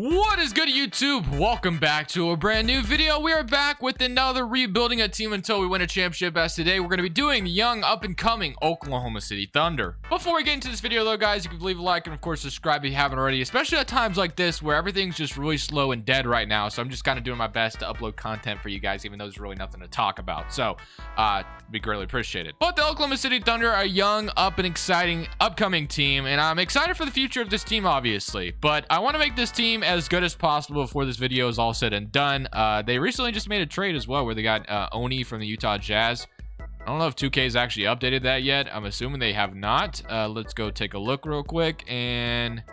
What is good, YouTube? Welcome back to a brand new video. We are back with another rebuilding a team until we win a championship. As today we're going to be doing the young up and coming Oklahoma City Thunder. Before we get into this video though, guys, you can leave a like and of course subscribe if you haven't already, especially at times like this where everything's just really slow and dead right now. So I'm just kind of doing my best to upload content for you guys, even though there's really nothing to talk about. So be greatly appreciated. But the Oklahoma City Thunder are a young, up and exciting upcoming team, and I'm excited for the future of this team, obviously. But I want to make this team as good as possible before this video is all said and done. They recently just made a trade as well where they got Oni from the Utah Jazz. I don't know if 2K's actually updated that yet. I'm assuming they have not. Let's go take a look real quick, and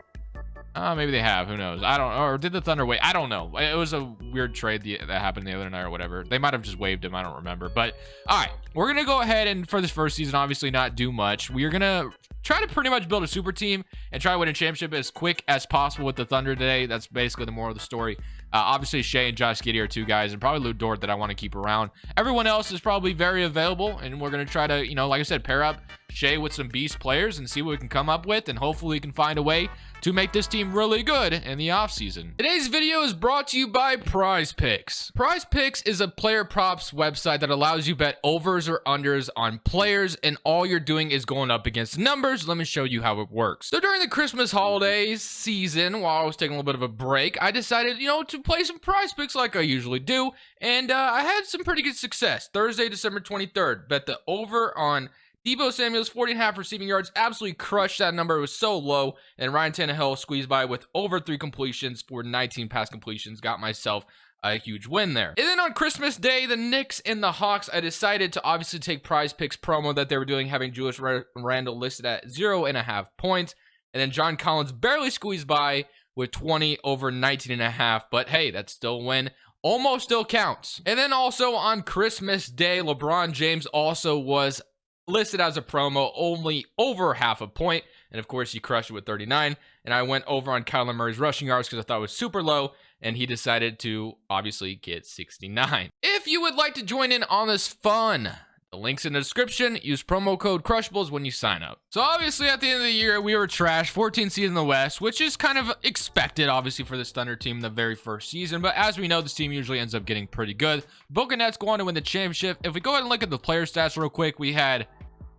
maybe they have. Who knows? I don't. Or did the Thunder wait? I don't know. It was a weird trade that happened the other night or whatever. They might have just waived him. I don't remember. But all right, we're gonna go ahead and for this first season, obviously not do much. We are gonna try to pretty much build a super team and try to win a championship as quick as possible with the Thunder today. That's basically the moral of the story. Obviously, Shea and Josh Giddey are two guys, and probably Lou Dort that I want to keep around. Everyone else is probably very available, and we're going to try to, like I said, pair up Shea with some beast players and see what we can come up with, and hopefully we can find a way to make this team really good in the offseason. Today's video is brought to you by Prize Picks. Prize Picks is a player props website that allows you bet overs or unders on players, and all you're doing is going up against numbers. Let me show you how it works. So during the Christmas holidays season, while I was taking a little bit of a break, I decided, to play some Prize Picks like I usually do, and I had some pretty good success. Thursday, December 23rd, bet the over on Deebo Samuel's 40.5 receiving yards. Absolutely crushed that number. It was so low. And Ryan Tannehill squeezed by with over 3 completions for 19 pass completions. Got myself a huge win there. And then on Christmas Day, the Knicks and the Hawks, I decided to obviously take Prize Picks promo that they were doing, having Julius Randle listed at 0.5 points. And then John Collins barely squeezed by with 20 over 19.5. But hey, that's still a win. Almost still counts. And then also on Christmas Day, LeBron James also was listed as a promo, only over half a point, and of course he crushed it with 39. And I went over on Kyler Murray's rushing yards because I thought it was super low, and he decided to obviously get 69. If you would like to join in on this fun, the link's in the description. Use promo code Crushables when you sign up. So obviously at the end of the year we were trash, 14 seed in the West, which is kind of expected obviously for this Thunder team in the very first season. But as we know, this team usually ends up getting pretty good. Boca Nets go on to win the championship. If we go ahead and look at the player stats real quick, we had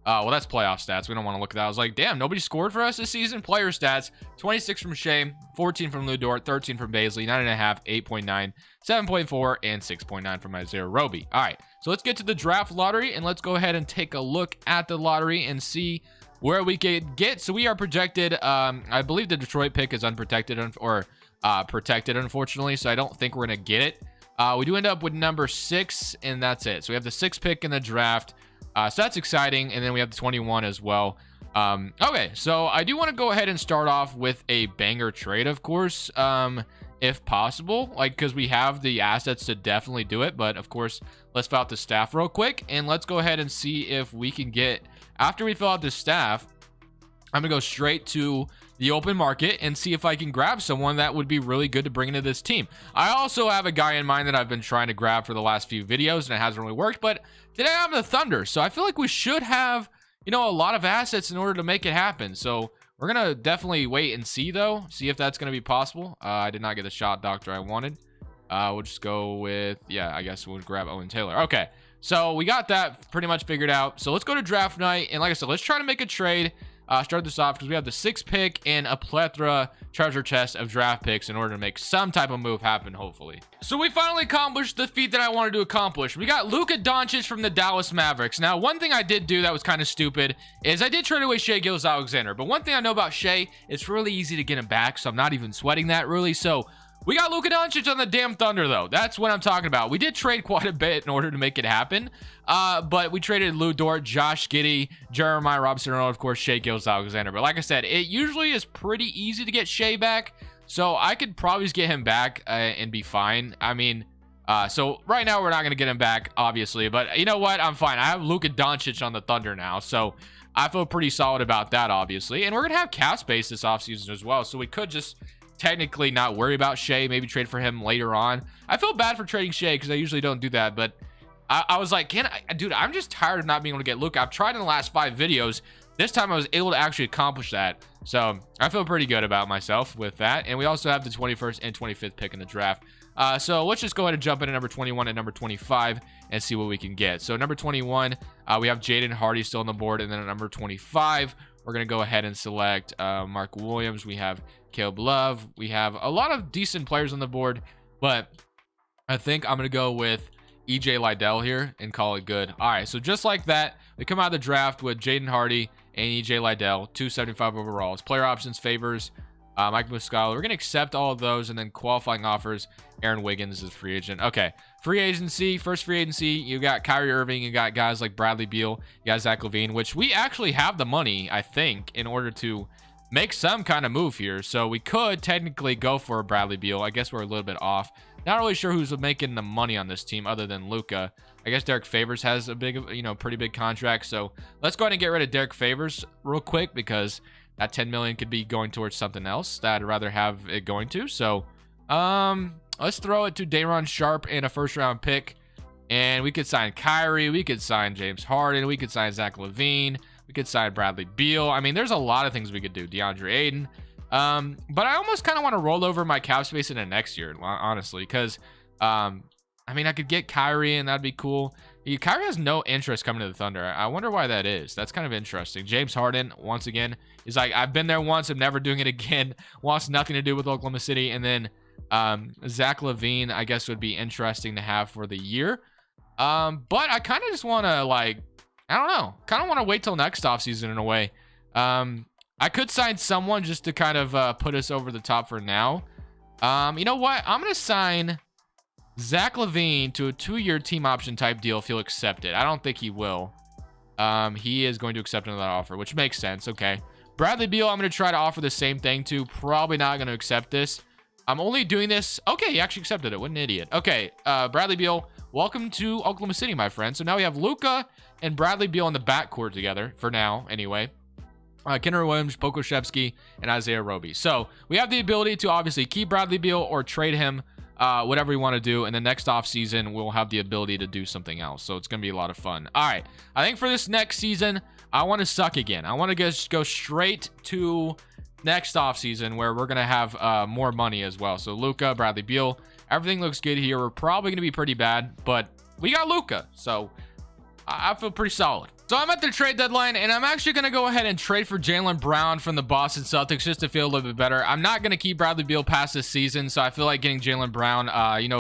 well, that's playoff stats. We don't want to look at that. I was like, damn, nobody scored for us this season. Player stats: 26 from Shea, 14 from Lou Dort, 13 from Bazley, 9.5, 8.9, 7.4, and 6.9 from Isaiah Roby. All right, so let's get to the draft lottery, and let's go ahead and take a look at the lottery and see where we could get. So we are projected. I believe the Detroit pick is unprotected or protected, unfortunately. So I don't think we're gonna get it. We do end up with number 6, and that's it. So we have the 6th pick in the draft. So that's exciting, and then we have the 21 as well. Okay, so I do want to go ahead and start off with a banger trade, of course, if possible, because we have the assets to definitely do it. But of course, let's fill out the staff real quick, and let's go ahead and see if we can get, after we fill out the staff, I'm gonna go straight to the open market and see if I can grab someone that would be really good to bring into this team. I also have a guy in mind that I've been trying to grab for the last few videos, and it hasn't really worked. But today I'm the Thunder, so I feel like we should have, a lot of assets in order to make it happen. So we're gonna definitely wait and see, though, see if that's gonna be possible. I did not get the shot doctor I wanted. We'll just go with, I guess we'll grab Owen Taylor. Okay, so we got that pretty much figured out. So let's go to draft night, and like I said, let's try to make a trade. Start this off because we have the 6th pick and a plethora treasure chest of draft picks in order to make some type of move happen, hopefully. So we finally accomplished the feat that I wanted to accomplish. We got Luka Doncic from the Dallas Mavericks. Now, one thing I did do that was kind of stupid is I did trade away Shai Gilgeous-Alexander. But one thing I know about Shai, it's really easy to get him back, so I'm not even sweating that really. So we got Luka Doncic on the damn Thunder, though. That's what I'm talking about. We did trade quite a bit in order to make it happen. But we traded Lou Dort, Josh Giddey, Jeremiah Robinson, and of course, Shai Gilgeous-Alexander. But like I said, it usually is pretty easy to get Shai back. So I could probably just get him back and be fine. I mean, so right now we're not going to get him back, obviously. But you know what? I'm fine. I have Luka Doncic on the Thunder now. So I feel pretty solid about that, obviously. And we're going to have cap space this offseason as well. So we could just technically not worry about Shai, maybe trade for him later on. I feel bad for trading Shai because I usually don't do that, but I was like, dude, I'm just tired of not being able to get Luka. I've tried in the last 5 videos. This time I was able to actually accomplish that. So I feel pretty good about myself with that. And we also have the 21st and 25th pick in the draft. So let's just go ahead and jump into number 21 and number 25 and see what we can get. So number 21, we have Jaden Hardy still on the board. And then at number 25, we're going to go ahead and select Mark Williams. We have Caleb Love. We have a lot of decent players on the board, but I think I'm going to go with EJ Liddell here and call it good. All right, so just like that, we come out of the draft with Jaden Hardy and EJ Liddell, 275 overalls. Player options, favors, Mike Muscala. We're going to accept all of those, and then qualifying offers, Aaron Wiggins is free agent. Okay, free agency, first free agency, you got Kyrie Irving, you got guys like Bradley Beal, you got Zach LaVine, which we actually have the money, I think, in order to make some kind of move here. So we could technically go for a Bradley Beal. I guess we're a little bit off. Not really sure who's making the money on this team other than Luka. I guess Derek Favors has a big, pretty big contract. So let's go ahead and get rid of Derek Favors real quick, because that 10 million could be going towards something else that I'd rather have it going to. So let's throw it to Day'Ron Sharpe and a first round pick. And we could sign Kyrie. We could sign James Harden. We could sign Zach LaVine. We could sign Bradley Beal. I mean, there's a lot of things we could do. DeAndre Ayton. But I almost kind of want to roll over my cap space into next year, honestly, because I mean, I could get Kyrie and that'd be cool. Kyrie has no interest coming to the Thunder. I wonder why that is. That's kind of interesting. James Harden, once again, is like, I've been there once, I'm never doing it again. Wants nothing to do with Oklahoma City. And then Zach LaVine, I guess, would be interesting to have for the year. But I kind of just want to, like, I don't know, kind of want to wait till next offseason in a way. I could sign someone just to kind of put us over the top for now. You know what? I'm going to sign Zach LaVine to a 2-year team option type deal if he'll accept it. I don't think he will. He is going to accept another offer, which makes sense. Okay. Bradley Beal, I'm going to try to offer the same thing to. Probably not going to accept this. I'm only doing this. Okay, he actually accepted it. What an idiot. Okay, Bradley Beal, welcome to Oklahoma City, my friend. So now we have Luka and Bradley Beal in the backcourt together for now, anyway. Kenner Williams, Pokusevski, and Isaiah Roby. So we have the ability to obviously keep Bradley Beal or trade him, whatever we want to do. And the next offseason, we'll have the ability to do something else. So it's going to be a lot of fun. All right. I think for this next season, I want to suck again. I want to go straight to next offseason where we're going to have more money as well. So Luka, Bradley Beal, everything looks good here. We're probably going to be pretty bad, but we got Luka. So I feel pretty solid. So I'm at the trade deadline, and I'm actually going to go ahead and trade for Jaylen Brown from the Boston Celtics just to feel a little bit better. I'm not going to keep Bradley Beal past this season, so I feel like getting Jaylen Brown,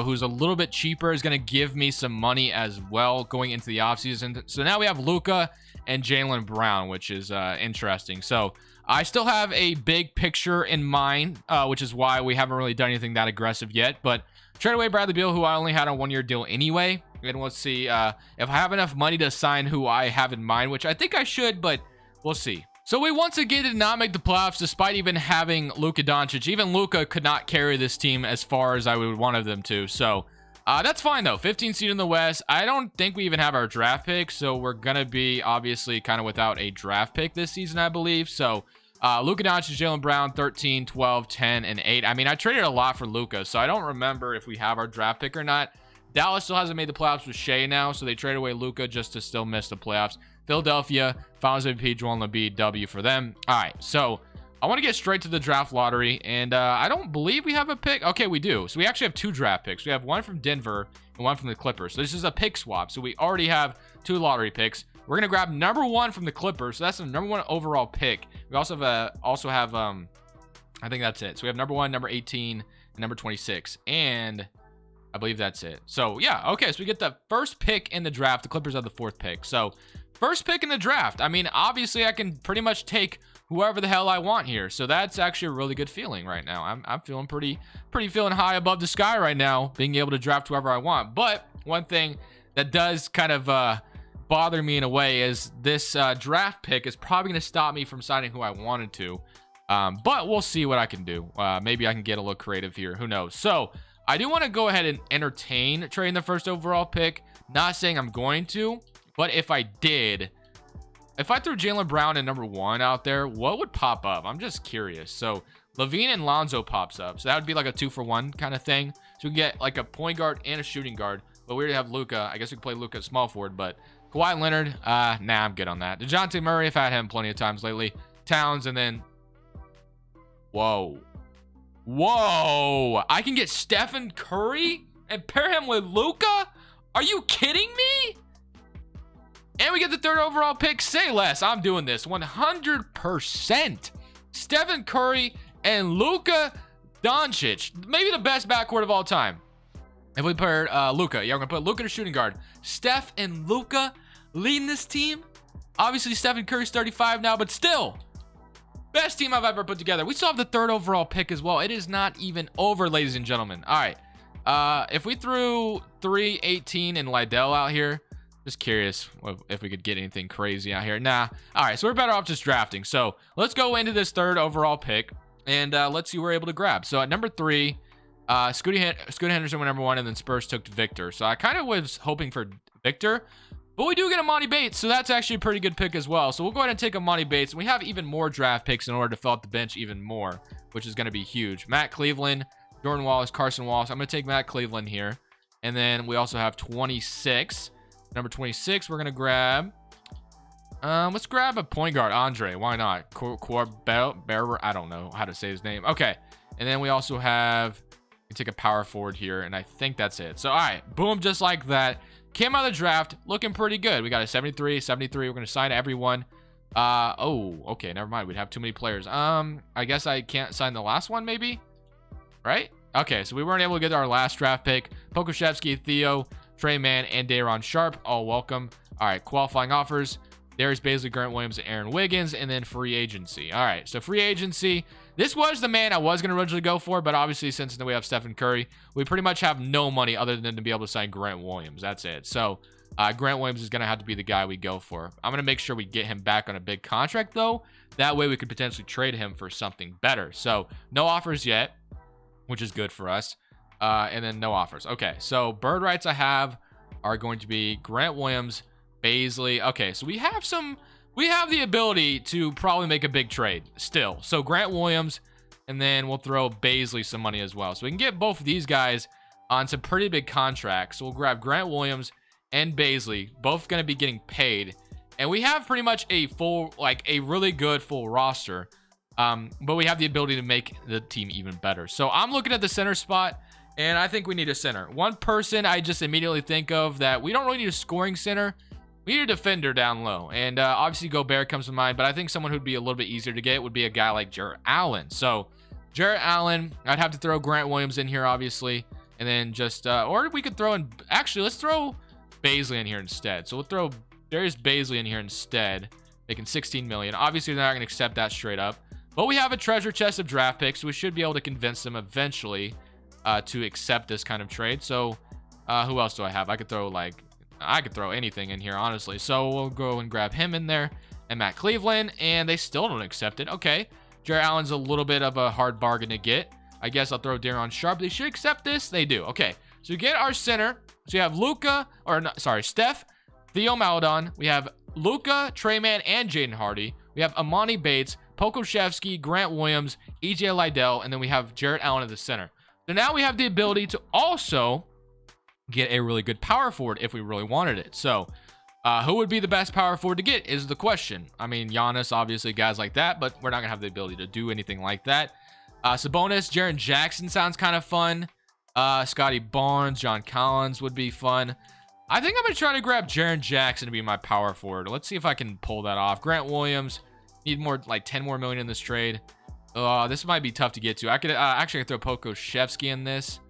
who's a little bit cheaper, is going to give me some money as well going into the offseason. So now we have Luka and Jaylen Brown, which is interesting. So I still have a big picture in mind, which is why we haven't really done anything that aggressive yet. But trade away Bradley Beal, who I only had a 1-year deal anyway. And we'll see if I have enough money to sign who I have in mind, which I think I should, but we'll see. So we once again did not make the playoffs despite even having Luka Doncic. Even Luka could not carry this team as far as I would want them to. So that's fine, though. 15 seed in the West. I don't think we even have our draft pick, so we're going to be obviously kind of without a draft pick this season, I believe. So Luka Doncic, Jaylen Brown, 13, 12, 10, and 8. I mean, I traded a lot for Luka, so I don't remember if we have our draft pick or not. Dallas still hasn't made the playoffs with Shea now, so they traded away Luka just to still miss the playoffs. Philadelphia, Finals MVP, Joel Embiid, W for them. All right, so I want to get straight to the draft lottery, and I don't believe we have a pick. Okay, we do. So we actually have 2 draft picks. We have one from Denver and one from the Clippers. So this is a pick swap, so we already have 2 lottery picks. We're going to grab number 1 from the Clippers, so that's the number 1 overall pick. We also have, I think that's it. So we have number 1, number 18, and number 26, and I believe that's it. So yeah, okay, so we get the first pick in the draft. The Clippers have the 4th pick. So first pick in the draft. I mean, obviously I can pretty much take whoever the hell I want here. So that's actually a really good feeling right now. I'm feeling pretty feeling high above the sky right now, being able to draft whoever I want. But one thing that does kind of bother me in a way is this draft pick is probably going to stop me from signing who I wanted to. But we'll see what I can do. Maybe I can get a little creative here. Who knows? So I do want to go ahead and entertain trading the first overall pick. Not saying I'm going to, but if I did, if I threw Jaylen Brown at number 1 out there, what would pop up? I'm just curious. So LaVine and Lonzo pops up. So that would be like a 2-for-1 kind of thing. So we can get like a point guard and a shooting guard. But we already have Luka. I guess we could play Luka at small forward. But Kawhi Leonard, nah, I'm good on that. DeJounte Murray, I've had him plenty of times lately. Towns, and then Whoa. Whoa. I can get Stephen Curry and pair him with Luka? Are you kidding me? And we get the 3rd overall pick. Say less. I'm doing this 100%. Stephen Curry and Luka Doncic. Maybe the best backcourt of all time. If we paired Luka. Yeah, we're going to put Luka to shooting guard. Steph and Luka leading this team. Obviously, Stephen Curry's 35 now, but still. Best team I've ever put together. We still have the 3rd overall pick as well. It is not even over, ladies and gentlemen. All right. If we threw 3-18 and Liddell out here, just curious if we could get anything crazy out here. Nah. All right, so we're better off just drafting. So let's go into this 3rd overall pick, and let's see what we're able to grab. So at number 3, Scooty Henderson went number 1, and then Spurs took Victor. So I kind of was hoping for Victor, but we do get Amani Bates, so that's actually a pretty good pick as well. So we'll go ahead and take Amani Bates, and we have even more draft picks in order to fill out the bench even more, which is going to be huge. Matt Cleveland, Jordan Wallace, Carson Wallace. I'm going to take Matt Cleveland here. And then we also have 26. Number 26, we're going to grab... let's grab a point guard, Andre. Why not? Corbell? I don't know how to say his name. Okay. And then we also have... We take a power forward here, and I think that's it. So, all right. Boom, just like that. Came out of the draft looking pretty good. We got a 73. We're going to sign everyone. Oh, okay. Never mind. We'd have too many players. I guess I can't sign the last one, maybe? Right? Okay, so we weren't able to get our last draft pick. Pokusevski, Theo, Trey Mann, and Day'Ron Sharpe, all welcome. All right, qualifying offers. Darius Bazley, Grant Williams, and Aaron Wiggins, and then free agency. All right, so free agency. This was the man I was going to originally go for, but obviously since we have Stephen Curry, we pretty much have no money other than to be able to sign Grant Williams. That's it. So Grant Williams is going to have to be the guy we go for. I'm going to make sure we get him back on a big contract, though. That way we could potentially trade him for something better. So no offers yet, which is good for us. And then no offers. Okay, so bird rights I have are going to be Grant Williams, Bazley. Okay, so we have the ability to probably make a big trade still. So Grant Williams, and then we'll throw Bazley some money as well. So we can get both of these guys on some pretty big contracts. So we'll grab Grant Williams and Bazley, both going to be getting paid. And we have pretty much a full, like a really good full roster. But we have the ability to make the team even better. So I'm looking at the center spot, and I think we need a center. One person I just immediately think of that we don't really need a scoring center. We need a defender down low. And obviously Gobert comes to mind, but I think someone who'd be a little bit easier to get would be a guy like Jarrett Allen. So Jarrett Allen, I'd have to throw Grant Williams in here, obviously. And then just, or we could throw in, actually, let's throw Bazley in here instead. So we'll throw Darius Bazley in here instead, making $16 million. Obviously, they're not going to accept that straight up. But we have a treasure chest of draft picks, so we should be able to convince them eventually to accept this kind of trade. So who else do I have? I could throw anything in here, honestly. So we'll go and grab him in there and Matt Cleveland, and they still don't accept it. Okay, Jarrett Allen's a little bit of a hard bargain to get. I guess I'll throw Day'Ron Sharpe. They should accept this. They do. Okay, so we get our center. So you have Steph, Theo Maledon. We have Luka, Trey Mann, and Jaden Hardy. We have Amani Bates, Pokusevski, Grant Williams, EJ Liddell, and then we have Jarrett Allen at the center. So now we have the ability to also get a really good power forward if we really wanted it. So who would be the best power forward to get is the question. I mean, Giannis, obviously, guys like that, but we're not going to have the ability to do anything like that. Sabonis, Jaren Jackson sounds kind of fun. Scotty Barnes, John Collins would be fun. I think I'm going to try to grab Jaren Jackson to be my power forward. Let's see if I can pull that off. Grant Williams, need more, like 10 more million in this trade. This might be tough to get to. I could actually throw Pokusevski in this.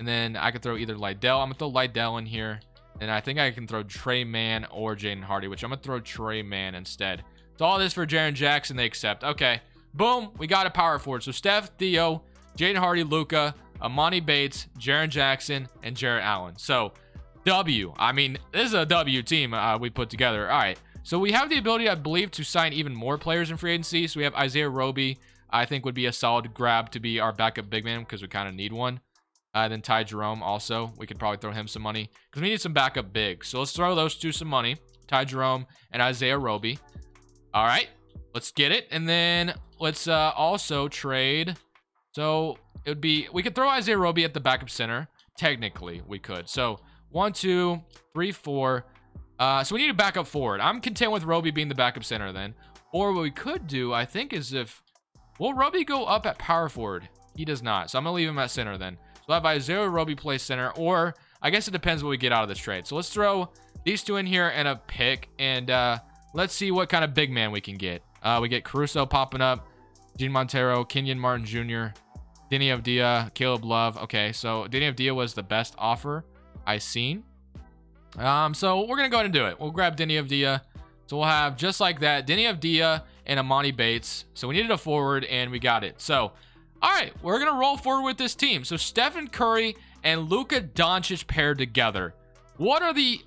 And then I could throw either Liddell. I'm going to throw Liddell in here. And I think I can throw Trey Mann or Jaden Hardy, which I'm going to throw Trey Mann instead. So all this for Jaren Jackson, they accept. Okay. Boom. We got a power forward. So Steph, Theo, Jaden Hardy, Luka, Amani Bates, Jaren Jackson, and Jarrett Allen. So W. I mean, this is a W team we put together. All right. So we have the ability, I believe, to sign even more players in free agency. So we have Isaiah Roby, I think would be a solid grab to be our backup big man because we kind of need one. Then Ty Jerome also. We could probably throw him some money because we need some backup bigs. So let's throw those two some money. Ty Jerome and Isaiah Roby. All right. Let's get it. And then let's also trade. So it would be, we could throw Isaiah Roby at the backup center. Technically, we could. So 1, 2, 3, 4. So we need a backup forward. I'm content with Roby being the backup center then. Or what we could do, I think, is if Will Roby go up at power forward? He does not. So I'm going to leave him at center then. So we'll have Isaiah Roby play center, or I guess it depends what we get out of this trade. So let's throw these two in here and a pick, and let's see what kind of big man we can get. We get Caruso popping up, Gene Montero, Kenyon Martin Jr., Denny Avdia, Caleb Love. Okay, so Denny Avdia was the best offer I seen. So we're going to go ahead and do it. We'll grab Denny Avdia. So we'll have just like that, Denny Avdia and Amani Bates. So we needed a forward, and we got it. So, all right, we're going to roll forward with this team. So Stephen Curry and Luka Doncic paired together. What are the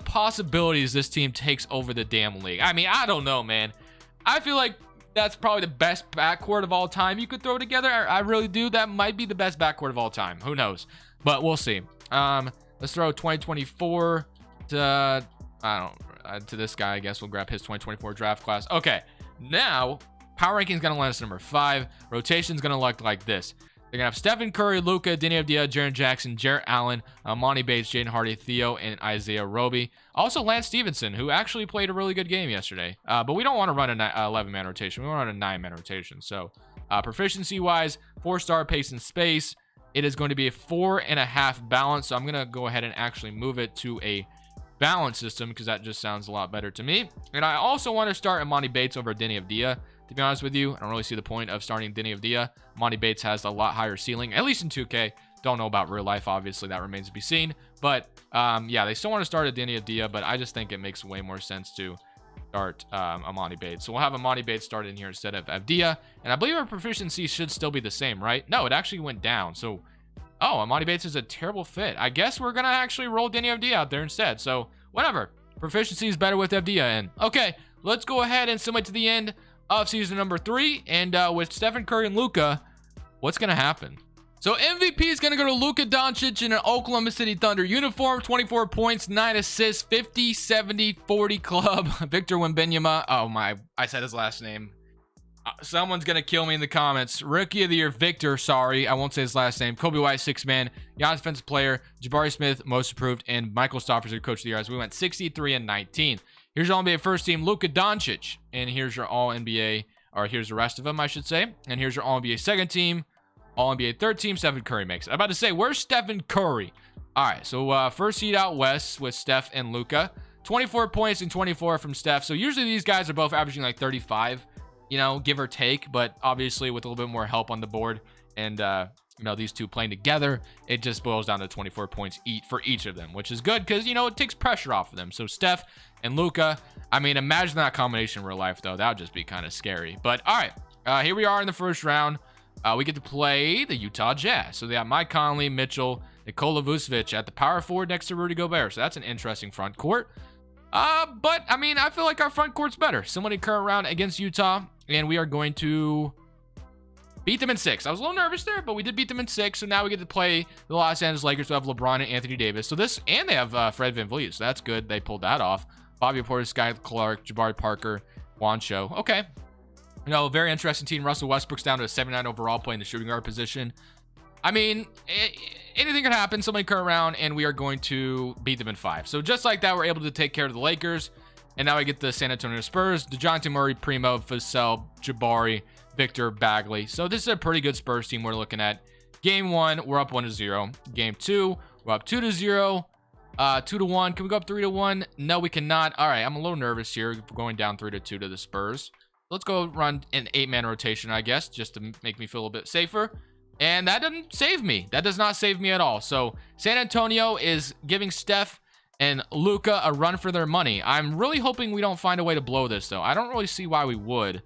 possibilities this team takes over the damn league? I mean, I don't know, man. I feel like that's probably the best backcourt of all time you could throw together. I really do. That might be the best backcourt of all time. Who knows? But we'll see. Let's throw 2024 to to this guy. I guess we'll grab his 2024 draft class. Okay, now power ranking is going to land us number 5. Rotation is going to look like this. They're going to have Stephen Curry, Luka, Denny Avdia, Jaren Jackson, Jarrett Allen, Monty Bates, Jaden Hardy, Theo, and Isaiah Roby. Also, Lance Stevenson, who actually played a really good game yesterday. But we don't want to run an 11-man rotation. We want to run a 9-man rotation. So, proficiency-wise, 4-star pace and space. It is going to be a 4.5 balance. So, I'm going to go ahead and actually move it to a balance system because that just sounds a lot better to me. And I also want to start Monty Bates over Denny Avdia. To be honest with you, I don't really see the point of starting Denny Avdia. Monty Bates has a lot higher ceiling, at least in 2K. Don't know about real life, obviously. That remains to be seen. But, yeah, they still want to start a Denny Avdia, but I just think it makes way more sense to start Amani Bates. So we'll have Amani Bates start in here instead of Avdia. And I believe our proficiency should still be the same, right? No, it actually went down. So, oh, Amani Bates is a terrible fit. I guess we're going to actually roll Denny Avdia out there instead. So, whatever. Proficiency is better with Avdia in. Okay, let's go ahead and submit to the end of season number 3, and with Stephen Curry and Luka, what's gonna happen? So MVP is gonna go to Luka Doncic in an Oklahoma City Thunder uniform, 24 points, 9 assists, 50, 70, 40 club. Victor Wembanyama, oh my, I said his last name. Someone's gonna kill me in the comments. Rookie of the year, Victor, sorry, I won't say his last name. Kobe White, 6th man. Giannis defensive player. Jabari Smith, most improved, and Michael Stoffers, your coach of the year, as we went 63 and 19. Here's your All-NBA first team, Luka Doncic. And here's your All-NBA, or here's the rest of them, I should say. And here's your All-NBA second team, All-NBA third team, Stephen Curry makes it. I'm about to say, where's Stephen Curry? All right, so first seed out west with Steph and Luka. 24 points and 24 from Steph. So usually these guys are both averaging like 35, you know, give or take. But obviously with a little bit more help on the board and, you know, these two playing together, it just boils down to 24 points for each of them, which is good because, you know, it takes pressure off of them. So Steph and Luka, I mean, imagine that combination in real life, though. That would just be kind of scary. But, all right, here we are in the first round. We get to play the Utah Jazz. So they got Mike Conley, Mitchell, Nikola Vucevic at the power forward next to Rudy Gobert. So that's an interesting front court. But, I mean, I feel like our front court's better. Similar to current round against Utah, and we are going to beat them in 6. I was a little nervous there, but we did beat them in 6. So now we get to play the Los Angeles Lakers who have LeBron and Anthony Davis. So this, and they have Fred VanVleet. So that's good. They pulled that off. Bobby Portis, Sky Clark, Jabari Parker, Juancho. Okay. You know, very interesting team. Russell Westbrook's down to a 79 overall playing the shooting guard position. I mean, anything could happen. Somebody current round, and we are going to beat them in 5. So just like that, we're able to take care of the Lakers. And now we get the San Antonio Spurs. DeJounte Murray, Primo, Vassell, Jabari, Victor, Bagley. So this is a pretty good Spurs team we're looking at. Game 1, we're up 1-0. Game 2, we're up 2-0. 2-1. Can we go up 3-1? No, we cannot. All right, I'm a little nervous here going down 3-2 to the Spurs. Let's go run an 8-man rotation, I guess, just to make me feel a little bit safer. And that doesn't save me. That does not save me at all. So San Antonio is giving Steph and Luka a run for their money. I'm really hoping we don't find a way to blow this, though. I don't really see why we would.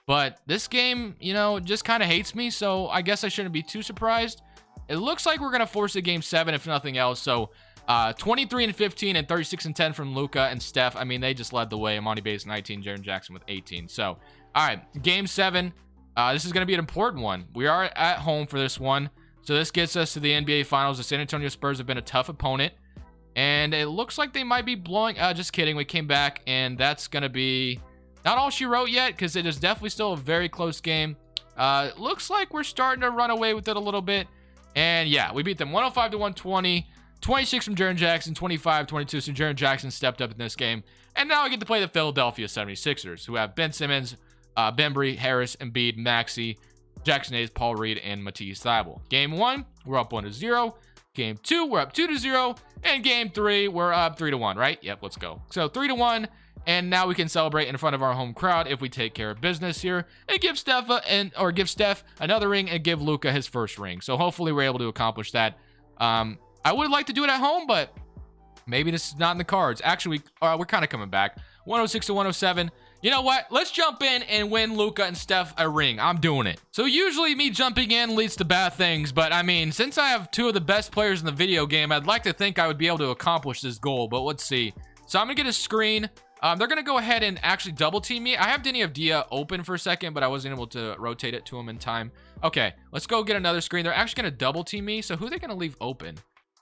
But this game, you know, just kind of hates me. So I guess I shouldn't be too surprised. It looks like we're going to force a game 7, if nothing else. So 23 and 15 and 36 and 10 from Luka and Steph. I mean, they just led the way. Amani Bates 19, Jaren Jackson with 18. So, all right, game 7. This is going to be an important one. We are at home for this one. So this gets us to the NBA Finals. The San Antonio Spurs have been a tough opponent. And it looks like they might be blowing. Just kidding. We came back, and that's going to be not all she wrote yet, because it is definitely still a very close game. Looks like we're starting to run away with it a little bit. And yeah, we beat them 105-120. 26 from Jaren Jackson, 25-22. So Jaren Jackson stepped up in this game. And now I get to play the Philadelphia 76ers, who have Ben Simmons, Bembry, Harris, Embiid, Maxey, Jackson Hayes, Paul Reed, and Matisse Thybulle. Game 1, we're up 1-0. Game 2, we're up 2-0. And game 3, we're up 3-1, right? Yep, let's go. So 3-1, and now we can celebrate in front of our home crowd if we take care of business here and give Steph another ring and give Luka his first ring. So hopefully we're able to accomplish that. I would like to do it at home, but maybe this is not in the cards. Actually, we're kind of coming back. 106-107. You know what? Let's jump in and win Luka and Steph a ring. I'm doing it. So usually me jumping in leads to bad things, but I mean, since I have two of the best players in the video game, I'd like to think I would be able to accomplish this goal, but let's see. So I'm gonna get a screen. They're gonna go ahead and actually double team me. I have Denny Avdia open for a second, but I wasn't able to rotate it to him in time. Okay, let's go get another screen. They're actually gonna double team me. So who are they gonna leave open?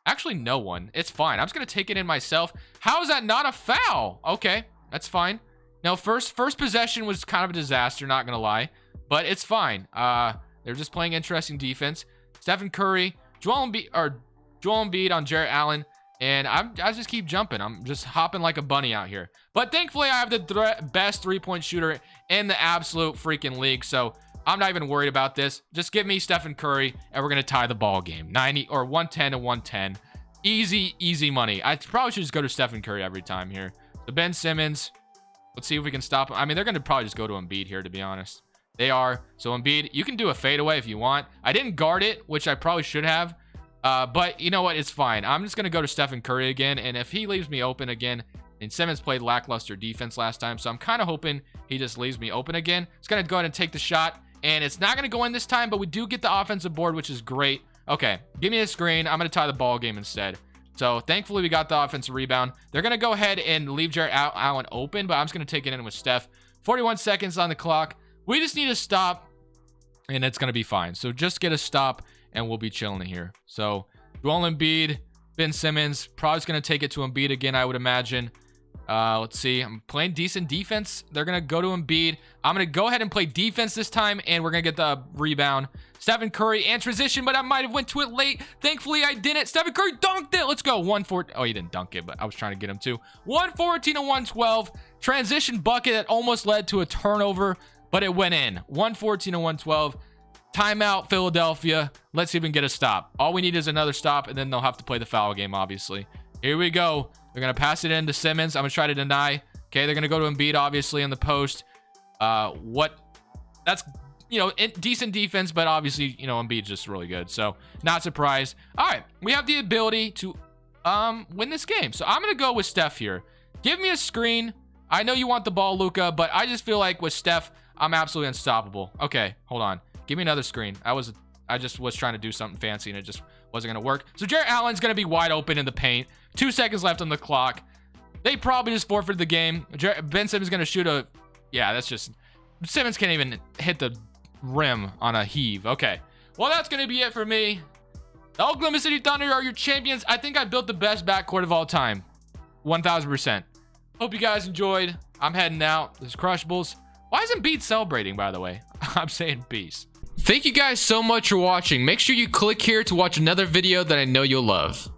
Actually, no one. It's fine. I'm just gonna take it in myself. How is that not a foul? Okay, that's fine. Now, first possession was kind of a disaster, not gonna lie, but it's fine. They're just playing interesting defense. Stephen Curry, Joel Embiid on Jarrett Allen, and I just keep jumping. I'm just hopping like a bunny out here. But thankfully, I have the best three-point shooter in the absolute freaking league, so I'm not even worried about this. Just give me Stephen Curry, and we're gonna tie the ball game. 90 or 110 to 110. Easy money. I probably should just go to Stephen Curry every time here. So Ben Simmons. Let's see if we can stop him. I mean, they're going to probably just go to Embiid here, to be honest. They are. So Embiid, you can do a fadeaway if you want. I didn't guard it, which I probably should have. But you know what? It's fine. I'm just going to go to Stephen Curry again. And if he leaves me open again, and Simmons played lackluster defense last time, so I'm kind of hoping he just leaves me open again. He's going to go ahead and take the shot. And it's not going to go in this time, but we do get the offensive board, which is great. Okay, give me a screen. I'm going to tie the ball game instead. So thankfully, we got the offensive rebound. They're going to go ahead and leave Jarrett Allen open, but I'm just going to take it in with Steph. 41 seconds on the clock. We just need to stop, and it's going to be fine. So just get a stop, and we'll be chilling here. So Joel Embiid, Ben Simmons, probably going to take it to Embiid again, I would imagine. Let's see. I'm playing decent defense. They're going to go to Embiid. I'm going to go ahead and play defense this time, and we're going to get the rebound. Stephen Curry and transition, but I might have went to it late. Thankfully, I didn't. Stephen Curry dunked it. Let's go. 114. Oh, he didn't dunk it, but I was trying to get him too. 114 to 112. Transition bucket that almost led to a turnover, but it went in. 114 to 112. Timeout, Philadelphia. Let's see if we can get a stop. All we need is another stop, and then they'll have to play the foul game, obviously. Here we go. They're going to pass it in to Simmons. I'm going to try to deny. Okay, they're going to go to Embiid, obviously, in the post. That's, decent defense, but obviously, Embiid's just really good. So, not surprised. All right, we have the ability to win this game. So, I'm going to go with Steph here. Give me a screen. I know you want the ball, Luka, but I just feel like with Steph, I'm absolutely unstoppable. Okay, hold on. Give me another screen. I just was trying to do something fancy, and it just wasn't going to work. So, Jarrett Allen's going to be wide open in the paint. 2 seconds left on the clock. They probably just forfeited the game. Ben Simmons is going to shoot a... Yeah, that's just... Simmons can't even hit the rim on a heave. Okay. Well, that's going to be it for me. The Oklahoma City Thunder are your champions. I think I built the best backcourt of all time. 1000%. Hope you guys enjoyed. I'm heading out. This is Crushables. Why isn't Embiid celebrating, by the way? I'm saying peace. Thank you guys so much for watching. Make sure you click here to watch another video that I know you'll love.